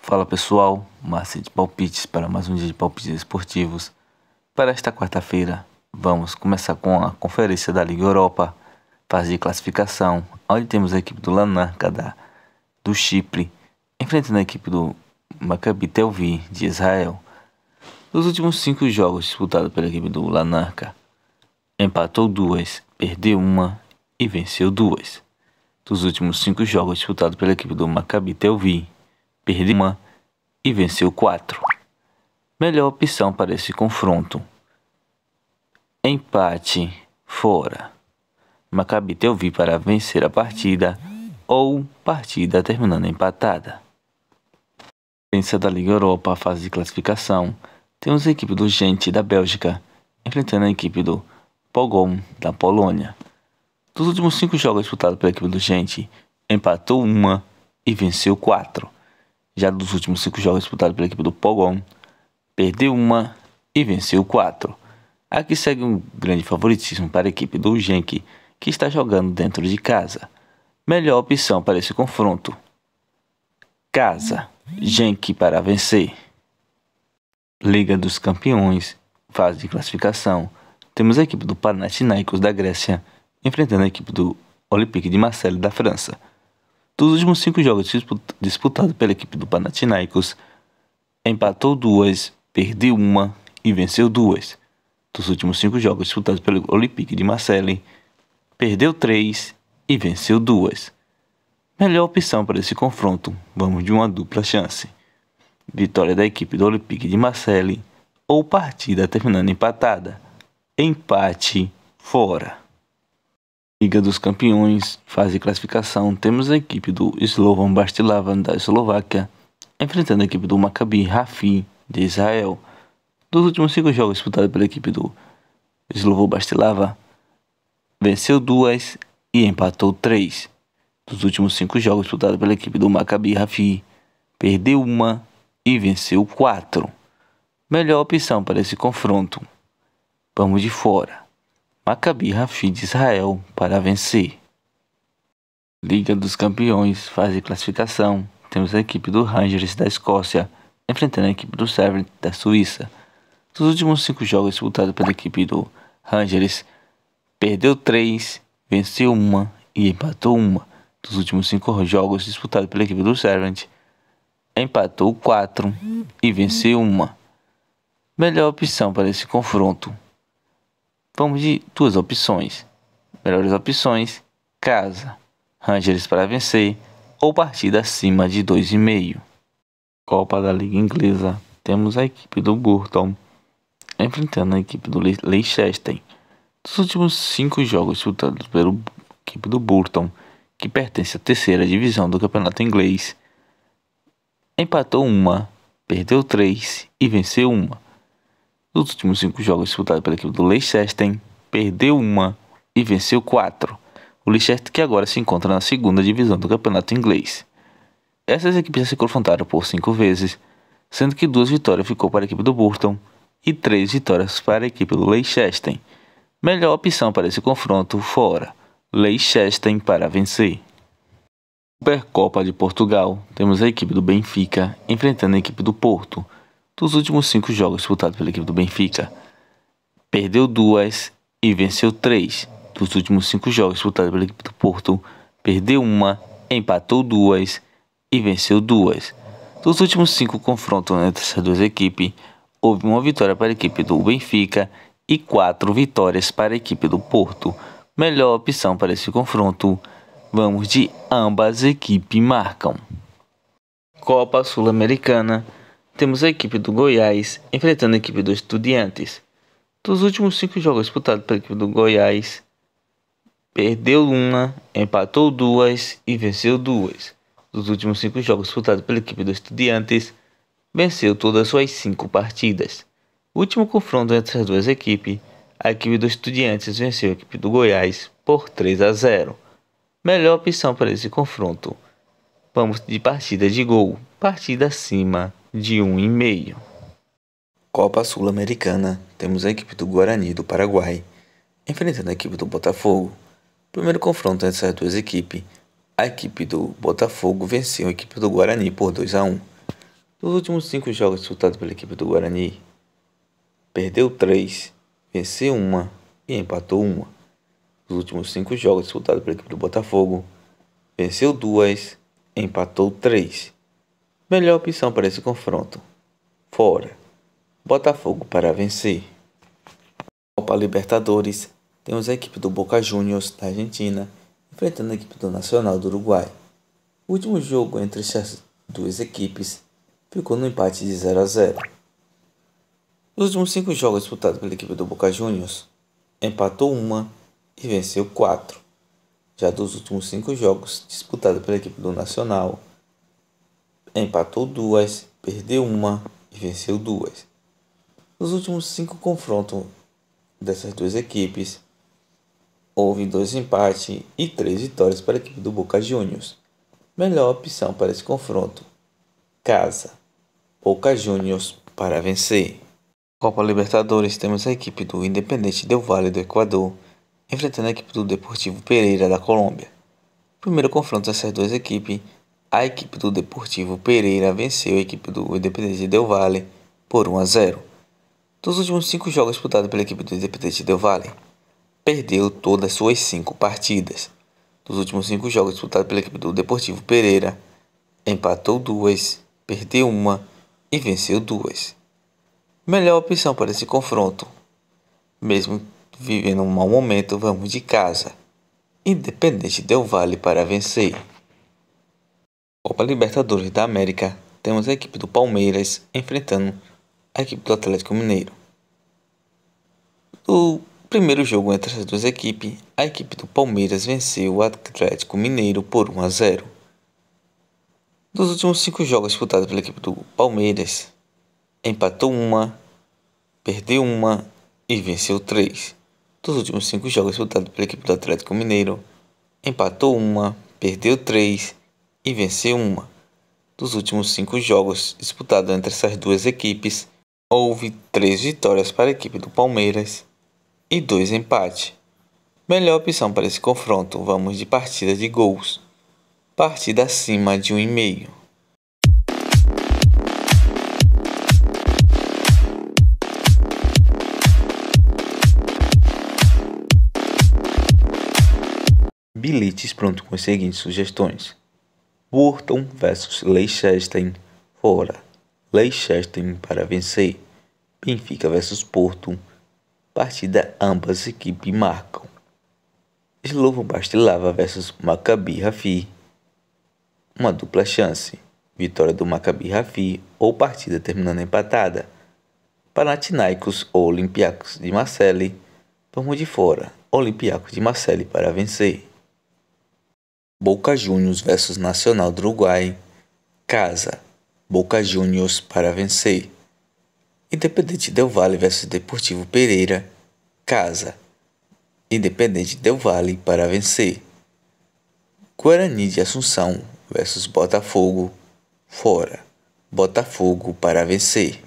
Fala pessoal, Márcio de Palpites para mais um dia de palpites esportivos. Para esta quarta-feira, vamos começar com a conferência da Liga Europa, fase de classificação, onde temos a equipe do Larnaca do Chipre, enfrentando a equipe do Maccabi Tel Aviv de Israel. Nos últimos 5 jogos disputados pela equipe do Larnaca, empatou 2, perdeu 1 e venceu 2. Dos últimos 5 jogos disputados pela equipe do Maccabi Tel Aviv, perdeu 1 e venceu 4. Melhor opção para esse confronto: empate fora. Maccabi Tel Aviv para vencer a partida ou partida terminando empatada. Pensa da Liga Europa, fase de classificação, temos a equipe do Gent da Bélgica enfrentando a equipe do Pogoń da Polônia. Dos últimos 5 jogos disputados pela equipe do Gent, empatou 1 e venceu 4. Já dos últimos 5 jogos disputados pela equipe do Pogoń, perdeu 1 e venceu 4. Aqui segue um grande favoritismo para a equipe do Genk, que está jogando dentro de casa. Melhor opção para esse confronto: casa, Genk para vencer. Liga dos Campeões, fase de classificação, temos a equipe do Panathinaikos da Grécia enfrentando a equipe do Olympique de Marseille da França. Dos últimos 5 jogos disputados pela equipe do Panathinaikos, empatou 2, perdeu 1 e venceu 2. Dos últimos 5 jogos disputados pelo Olympique de Marseille, perdeu 3 e venceu 2. Melhor opção para esse confronto: vamos de uma dupla chance: vitória da equipe do Olympique de Marseille ou partida terminando empatada, empate fora. Liga dos Campeões, fase de classificação, temos a equipe do Slovan Bratislava da Eslováquia enfrentando a equipe do Maccabi Haifa de Israel. Dos últimos 5 jogos disputados pela equipe do Slovan Bratislava, venceu 2 e empatou 3. Dos últimos 5 jogos disputados pela equipe do Maccabi Haifa, perdeu 1 e venceu 4. Melhor opção para esse confronto: vamos de fora, Maccabi Haifa de Israel para vencer. Liga dos Campeões, fase de classificação, temos a equipe do Rangers da Escócia enfrentando a equipe do Servette da Suíça. Dos últimos 5 jogos disputados pela equipe do Rangers, perdeu 3, venceu 1 e empatou 1. Dos últimos 5 jogos disputados pela equipe do Servette, empatou 4 e venceu 1. Melhor opção para esse confronto: vamos de 2 opções. Melhores opções: casa, Rangers para vencer ou partida acima de 2,5. Copa da Liga Inglesa, temos a equipe do Burton enfrentando a equipe do Leicester. Dos últimos 5 jogos disputados pela equipe do Burton, que pertence à 3ª divisão do campeonato inglês, empatou 1, perdeu 3 e venceu 1. Nos últimos 5 jogos disputados pela equipe do Leicester, perdeu 1 e venceu 4. O Leicester, que agora se encontra na 2ª divisão do campeonato inglês. Essas equipes já se confrontaram por 5 vezes, sendo que 2 vitórias ficou para a equipe do Burton e 3 vitórias para a equipe do Leicester. Melhor opção para esse confronto: fora, Leicester para vencer. Supercopa de Portugal, temos a equipe do Benfica enfrentando a equipe do Porto. Dos últimos 5 jogos disputados pela equipe do Benfica, perdeu 2 e venceu 3. Dos últimos 5 jogos disputados pela equipe do Porto, perdeu 1, empatou 2 e venceu 2. Dos últimos 5 confrontos entre essas 2 equipes, houve uma vitória para a equipe do Benfica e 4 vitórias para a equipe do Porto. Melhor opção para esse confronto: vamos de ambas equipes marcam. Copa Sul-Americana, temos a equipe do Goiás enfrentando a equipe do Estudiantes. Dos últimos 5 jogos disputados pela equipe do Goiás, perdeu 1, empatou 2 e venceu 2. Dos últimos 5 jogos disputados pela equipe do Estudiantes, venceu todas as suas 5 partidas. O último confronto entre as 2 equipes, a equipe do Estudiantes venceu a equipe do Goiás por 3-0. Melhor opção para esse confronto: vamos de partida de gol, partida acima de 1,5. Copa Sul-Americana, temos a equipe do Guarani do Paraguai enfrentando a equipe do Botafogo. Primeiro confronto entre essas 2 equipes, a equipe do Botafogo venceu a equipe do Guarani por 2-1. Dos últimos 5 jogos disputados pela equipe do Guarani, perdeu 3, venceu 1 e empatou 1. Dos últimos 5 jogos disputados pela equipe do Botafogo, venceu 2, empatou 3. Melhor opção para esse confronto: fora. Botafogo para vencer. Copa Libertadores, temos a equipe do Boca Juniors da Argentina enfrentando a equipe do Nacional do Uruguai. O último jogo entre essas duas equipes ficou no empate de 0-0. Nos últimos 5 jogos disputados pela equipe do Boca Juniors, empatou 1 e venceu 4. Já dos últimos 5 jogos disputados pela equipe do Nacional, empatou 2, perdeu 1 e venceu 2. Nos últimos 5 confrontos dessas duas equipes, houve 2 empates e 3 vitórias para a equipe do Boca Juniors. Melhor opção para esse confronto: casa. Boca Juniors para vencer. Copa Libertadores, temos a equipe do Independiente Del Valle do Equador enfrentando a equipe do Deportivo Pereira da Colômbia. Primeiro confronto dessas duas equipes, a equipe do Deportivo Pereira venceu a equipe do Independiente Del Valle por 1-0. Dos últimos 5 jogos disputados pela equipe do Independiente Del Valle, perdeu todas suas 5 partidas. Dos últimos 5 jogos disputados pela equipe do Deportivo Pereira, empatou 2, perdeu 1 e venceu 2. Melhor opção para esse confronto: mesmo vivendo um mau momento, vamos de casa. Independiente Del Valle para vencer. Copa Libertadores da América, temos a equipe do Palmeiras enfrentando a equipe do Atlético Mineiro. No primeiro jogo entre essas duas equipes, a equipe do Palmeiras venceu o Atlético Mineiro por 1-0. Dos últimos 5 jogos disputados pela equipe do Palmeiras, empatou 1, perdeu 1 e venceu 3. Dos últimos 5 jogos disputados pela equipe do Atlético Mineiro, empatou 1, perdeu 3 e venceu 1. Dos últimos 5 jogos disputados entre essas duas equipes, houve 3 vitórias para a equipe do Palmeiras e 2 empates. Melhor opção para esse confronto: vamos de partida de gols. Partida acima de 1,5. Bilhetes pronto com as seguintes sugestões: Burton vs Leicester, fora. Leicester para vencer. Benfica vs Porto, partida ambas equipes marcam. Slovan Bratislava vs Maccabi Haifa, uma dupla chance. Vitória do Maccabi Haifa ou partida terminando empatada. Panathinaikos ou Olympiacos de Marseille, vamos de fora. Olympiacos de Marseille para vencer. Boca Juniors vs Nacional do Uruguai, casa. Boca Juniors para vencer. Independiente Del Valle vs Deportivo Pereira, casa. Independiente Del Valle para vencer. Guarani de Assunção vs Botafogo, fora. Botafogo para vencer.